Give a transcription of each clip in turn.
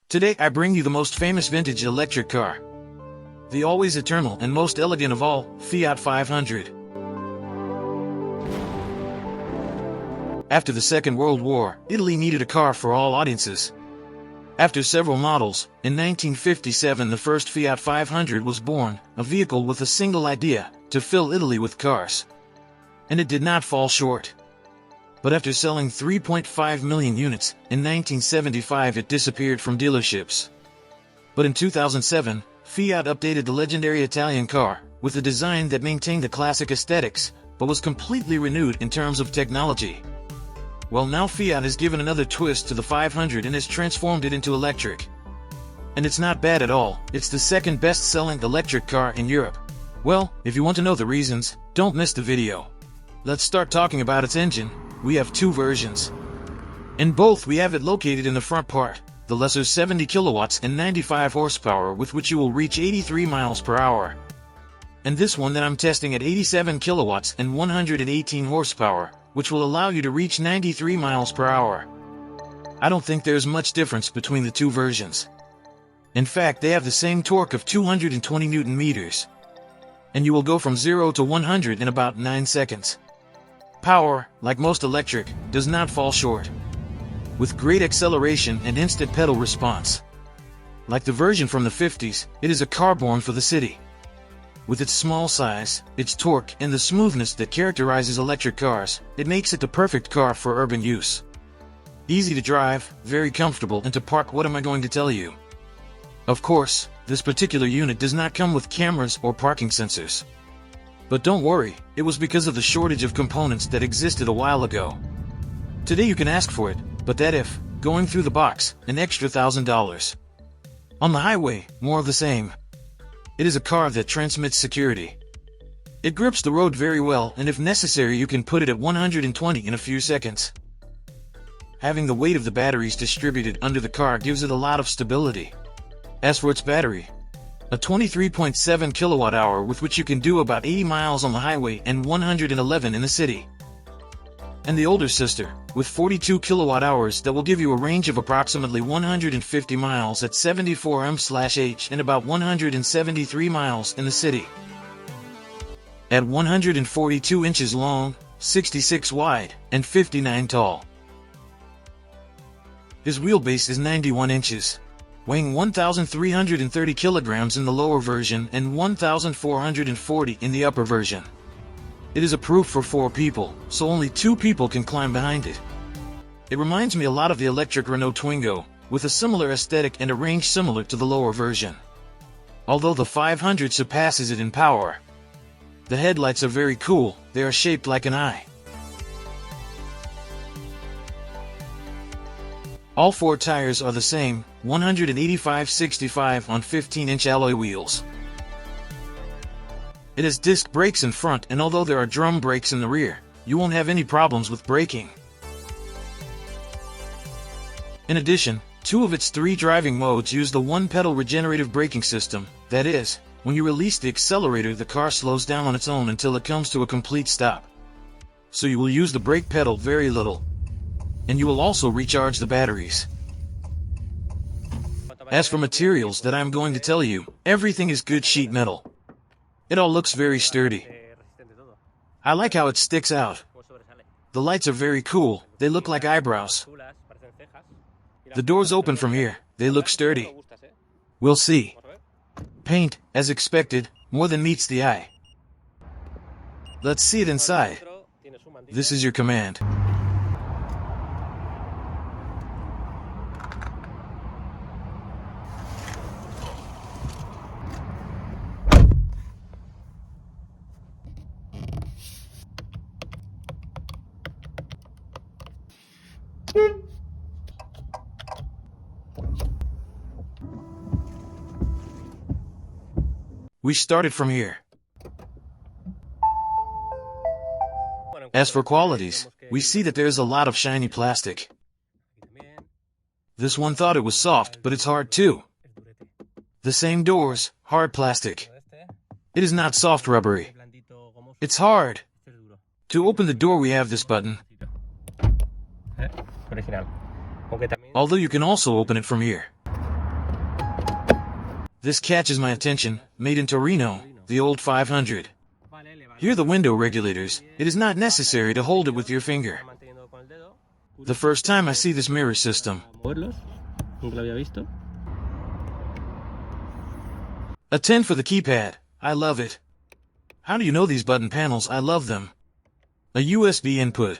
Today I bring you the most famous vintage electric car. The always eternal and most elegant of all, Fiat 500. After the Second World War, Italy needed a car for all audiences. After several models, in 1957 the first Fiat 500 was born, a vehicle with a single idea, to fill Italy with cars. And it did not fall short. But after selling 3.5 million units, in 1975 it disappeared from dealerships. But in 2007, Fiat updated the legendary Italian car, with a design that maintained the classic aesthetics, but was completely renewed in terms of technology. Well, now Fiat has given another twist to the 500 and has transformed it into electric. And it's not bad at all. It's the second best-selling electric car in Europe. Well, if you want to know the reasons, don't miss the video. Let's start talking about its engine. We have two versions. In both we have it located in the front part, the lesser 70 kilowatts and 95 horsepower with which you will reach 83 miles per hour. And this one that I'm testing at 87 kilowatts and 118 horsepower, which will allow you to reach 93 miles per hour. I don't think there's much difference between the two versions. In fact, they have the same torque of 220 Newton meters. And you will go from 0 to 100 in about 9 seconds. Power, like most electric, does not fall short. With great acceleration and instant pedal response. Like the version from the 50s, it is a car born for the city. With its small size, its torque, and the smoothness that characterizes electric cars, it makes it the perfect car for urban use. Easy to drive, very comfortable, and to park. What am I going to tell you? Of course, this particular unit does not come with cameras or parking sensors. But don't worry, it was because of the shortage of components that existed a while ago. Today you can ask for it, but that if, going through the box, an extra $1,000. On the highway, more of the same. It is a car that transmits security. It grips the road very well, and if necessary you can put it at 120 in a few seconds. Having the weight of the batteries distributed under the car gives it a lot of stability. As for its battery, a 23.7 kilowatt hour with which you can do about 80 miles on the highway and 111 in the city. And the older sister, with 42 kilowatt hours that will give you a range of approximately 150 miles at 74 mph and about 173 miles in the city. At 142 inches long, 66 wide, and 59 tall. His wheelbase is 91 inches, weighing 1,330 kilograms in the lower version and 1,440 in the upper version. It is approved for 4 people, so only 2 people can climb behind it. It reminds me a lot of the electric Renault Twingo, with a similar aesthetic and a range similar to the lower version. Although the 500 surpasses it in power. The headlights are very cool, they are shaped like an eye. All 4 tires are the same, 185/65 on 15-inch alloy wheels. It has disc brakes in front, and although there are drum brakes in the rear, you won't have any problems with braking. In addition, 2 of its 3 driving modes use the one-pedal regenerative braking system. That is, when you release the accelerator the car slows down on its own until it comes to a complete stop. So you will use the brake pedal very little. And you will also recharge the batteries. As for materials that I'm going to tell you, everything is good sheet metal. It all looks very sturdy. I like how it sticks out. The lights are very cool, they look like eyebrows. The doors open from here, they look sturdy. We'll see. Paint, as expected, more than meets the eye. Let's see it inside. This is your command. We started from here. As for qualities, we see that there's a lot of shiny plastic. This one thought it was soft, but it's hard too. The same doors, hard plastic. It is not soft rubbery. It's hard. To open the door we have this button. Although you can also open it from here. This catches my attention, made in Torino, the old 500. Here are the window regulators. It is not necessary to hold it with your finger. The first time I see this mirror system. A 10 for the keypad. I love it. How do you know these button panels? I love them. A USB input.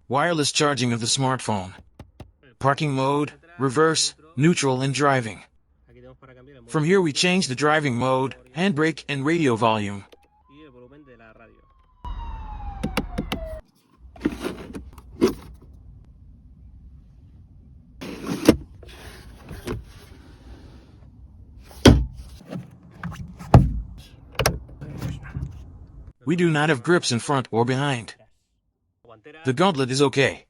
Wireless charging of the smartphone. Parking mode, reverse, neutral and driving. From here we change the driving mode, handbrake and radio volume. We do not have grips in front or behind. The gauntlet is okay.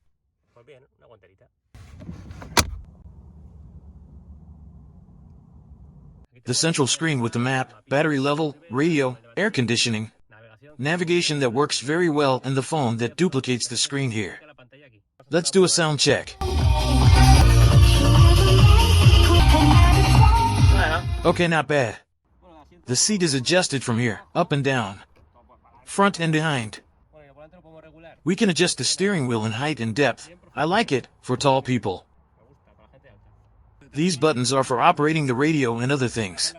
The central screen with the map, battery level, radio, air conditioning, navigation that works very well, and the phone that duplicates the screen here. Let's do a sound check. Okay, not bad. The seat is adjusted from here, up and down, front and behind. We can adjust the steering wheel in height and depth. I like it, for tall people. These buttons are for operating the radio and other things.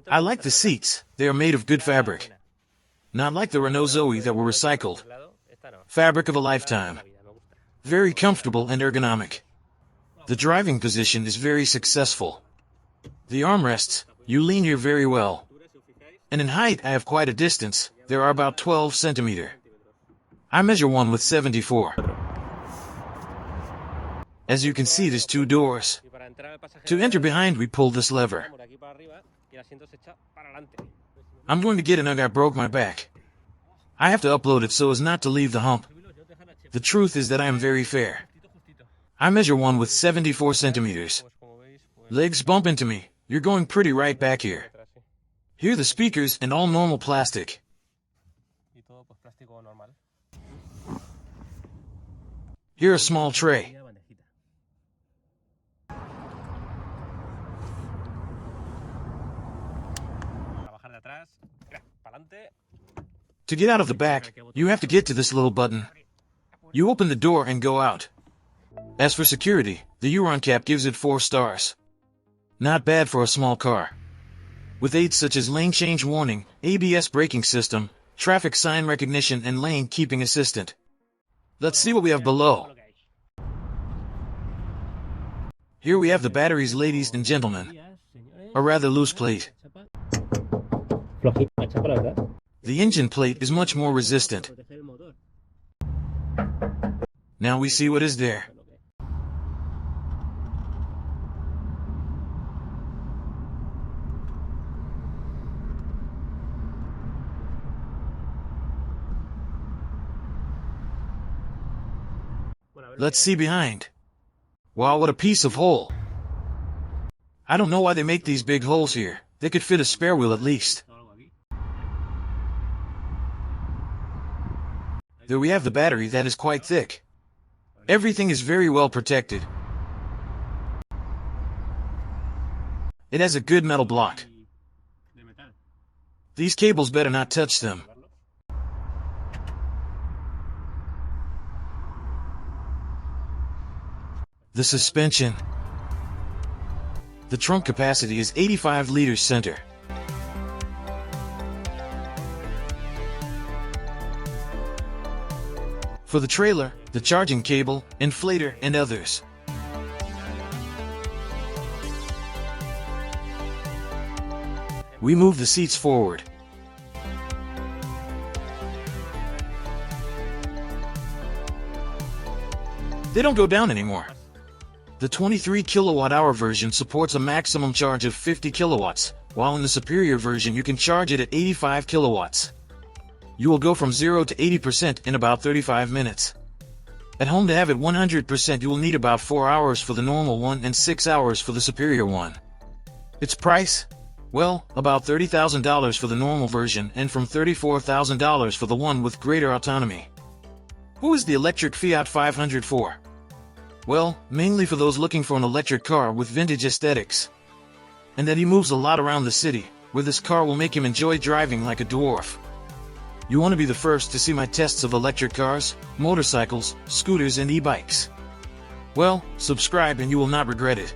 I like the seats. They are made of good fabric. Not like the Renault Zoe that were recycled. Fabric of a lifetime. Very comfortable and ergonomic. The driving position is very successful. The armrests, you lean here very well. And in height I have quite a distance. There are about 12 centimeters. I measure one with 74. As you can see, there's two doors. To enter behind, we pull this lever. I'm going to get another. I broke my back. I have to upload it so as not to leave the hump. The truth is that I am very fair. I measure one with 74 centimeters. Legs bump into me. You're going pretty right back here. Here are the speakers and all normal plastic. Here a small tray. To get out of the back, you have to get to this little button. You open the door and go out. As for security, the Euron cap gives it 4 stars. Not bad for a small car. With aids such as lane change warning, ABS braking system, traffic sign recognition and lane keeping assistant. Let's see what we have below. Here we have the batteries, ladies and gentlemen. A rather loose plate. The engine plate is much more resistant. Now we see what is there. Let's see behind. Wow, what a piece of hole. I don't know why they make these big holes here. They could fit a spare wheel at least. There we have the battery that is quite thick. Everything is very well protected. It has a good metal block. These cables better not touch them. The suspension. The trunk capacity is 85 liters center. For the trailer, the charging cable, inflator, and others. We move the seats forward. They don't go down anymore. The 23 kilowatt-hour version supports a maximum charge of 50 kilowatts, while in the superior version you can charge it at 85 kilowatts. You will go from 0 to 80% in about 35 minutes. At home to have it 100% you will need about 4 hours for the normal one and 6 hours for the superior one. Its price? Well, about $30,000 for the normal version and from $34,000 for the one with greater autonomy. Who is the electric Fiat 500 for? Well, mainly for those looking for an electric car with vintage aesthetics. And that he moves a lot around the city, where this car will make him enjoy driving like a dwarf. You want to be the first to see my tests of electric cars, motorcycles, scooters and e-bikes? Well, subscribe and you will not regret it.